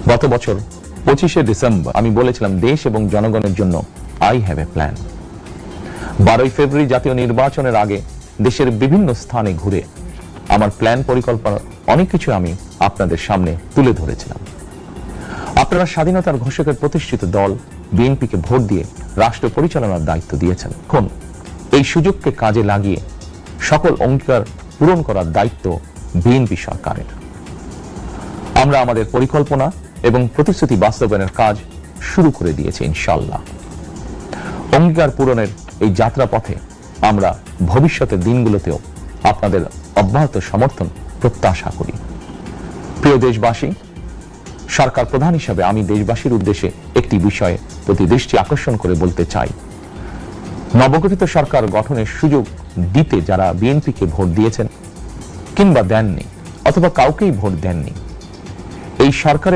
গত বছর 25শে ডিসেম্বর আমি বলেছিলাম দেশ এবং জনগণের জন্য আই হ্যাভ এ প্ল্যান। 12ই ফেব্রুয়ারি জাতীয় নির্বাচনের আগে দেশের বিভিন্ন স্থানে ঘুরে আমার প্ল্যান পরিকল্পনা অনেক কিছু আমি আপনাদের সামনে তুলে ধরেছিলাম। আপনারা স্বাধীনতার ঘোষকের প্রতিষ্ঠিত দল বিএনপিকে ভোট দিয়ে রাষ্ট্র পরিচালনার দায়িত্ব দিয়েছেন। এখন এই সুযোগকে কাজে লাগিয়ে সকল অঙ্গীকার পূরণ করার দায়িত্ব বিএনপি সরকারের। আমরা আমাদের পরিকল্পনা এবং প্রতিশ্রুতি বাস্তবায়নের কাজ শুরু করে দিয়েছি ইনশাআল্লাহ। অঙ্গীকার পূরণের এই যাত্রা পথে আমরা ভবিষ্যতের দিনগুলোতেও আপনাদের অব্যাহত সমর্থন প্রত্যাশা করি। প্রিয় দেশবাসী, সরকার প্রধান হিসাবে আমি দেশবাসীর উদ্দেশ্যে একটি বিষয়ে প্রতি দৃষ্টি আকর্ষণ করে বলতে চাই। নবগঠিত সরকার গঠনের সুযোগ দিতে যারা বিএনপিকে ভোট দিয়েছেন কিংবা দেননি অথবা কাউকেই ভোট দেননি, এই সরকারের